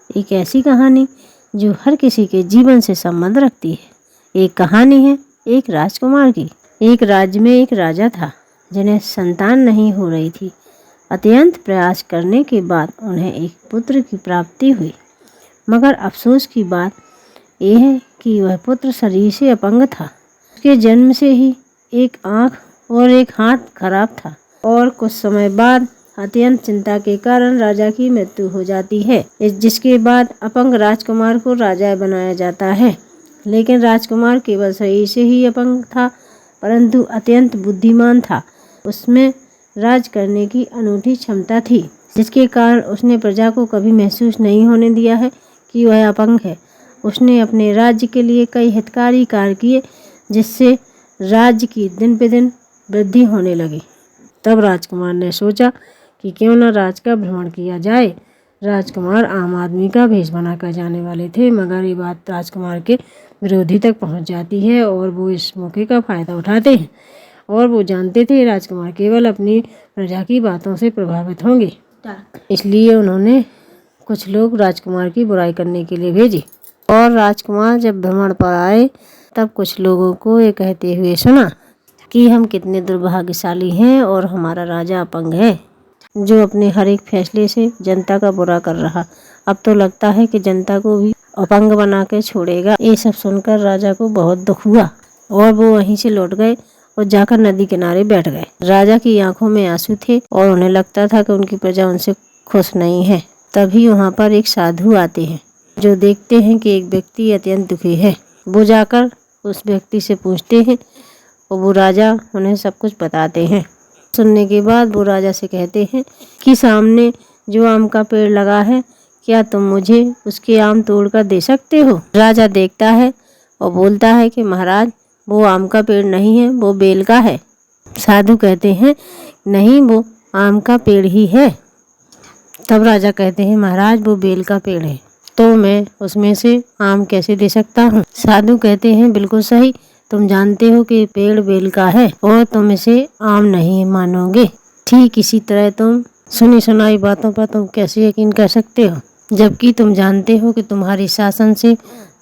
एक ऐसी कहानी जो हर किसी के जीवन से संबंध रखती है। एक कहानी है एक राजकुमार की। एक राज्य में एक राजा था जिन्हें संतान नहीं हो रही थी। अत्यंत प्रयास करने के बाद उन्हें एक पुत्र की प्राप्ति हुई, मगर अफसोस की बात यह है कि वह पुत्र शरीर से अपंग था। उसके जन्म से ही एक आँख और एक हाथ खराब था और कुछ समय बाद अत्यंत चिंता के कारण राजा की मृत्यु हो जाती है, जिसके बाद अपंग राजकुमार को राजा बनाया जाता है। लेकिन राजकुमार केवल शरीर से ही अपंग था, परंतु अत्यंत बुद्धिमान था। उसमें राज करने की अनूठी क्षमता थी, जिसके कारण उसने प्रजा को कभी महसूस नहीं होने दिया है कि वह अपंग है। उसने अपने राज्य के लिए कई हितकारी कार्य किए, जिससे राज्य की दिन पे दिन वृद्धि होने लगी। तब राजकुमार ने सोचा कि क्यों न राज का भ्रमण किया जाए। राजकुमार आम आदमी का भेष बनाकर जाने वाले थे, मगर ये बात राजकुमार के विरोधी तक पहुंच जाती है और वो इस मौके का फायदा उठाते हैं। और वो जानते थे राजकुमार केवल अपनी प्रजा की बातों से प्रभावित होंगे, इसलिए उन्होंने कुछ लोग राजकुमार की बुराई करने के लिए भेजे। और राजकुमार जब भ्रमण पर आए तब कुछ लोगों को ये कहते हुए सुना कि हम कितने दुर्भाग्यशाली हैं और हमारा राजा अपंग है, जो अपने हर एक फैसले से जनता का बुरा कर रहा। अब तो लगता है कि जनता को भी अपंग बना के छोड़ेगा। ये सब सुनकर राजा को बहुत दुख हुआ और वो वहीं से लौट गए और जाकर नदी किनारे बैठ गए। राजा की आंखों में आंसू थे और उन्हें लगता था कि उनकी प्रजा उनसे खुश नहीं है। तभी वहाँ पर एक साधु आते हैं, जो देखते हैं कि एक व्यक्ति अत्यंत दुखी है। वो जाकर उस व्यक्ति से पूछते हैं और वो राजा उन्हें सब कुछ बताते हैं। सुनने के बाद वो राजा से कहते हैं कि सामने जो आम का पेड़ लगा है, क्या तुम मुझे उसके आम तोड़कर दे सकते हो? राजा देखता है और बोलता है कि महाराज, वो आम का पेड़ नहीं है, वो बेल का है। साधु कहते हैं नहीं, वो आम का पेड़ ही है। तब राजा कहते हैं महाराज, वो बेल का पेड़ है, तो मैं उसमें से आम कैसे दे सकता हूँ? साधु कहते हैं बिल्कुल सही, तुम जानते हो कि पेड़ बेल का है और तुम इसे आम नहीं मानोगे। ठीक इसी तरह तुम सुनी सुनाई बातों पर तुम कैसे यकीन कर सकते हो, जबकि तुम जानते हो कि तुम्हारी शासन से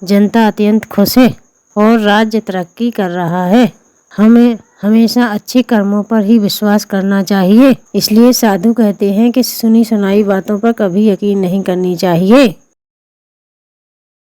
जनता अत्यंत खुश है और राज्य तरक्की कर रहा है। हमें हमेशा अच्छे कर्मों पर ही विश्वास करना चाहिए। इसलिए साधु कहते हैं कि सुनी सुनाई बातों पर कभी यकीन नहीं करनी चाहिए।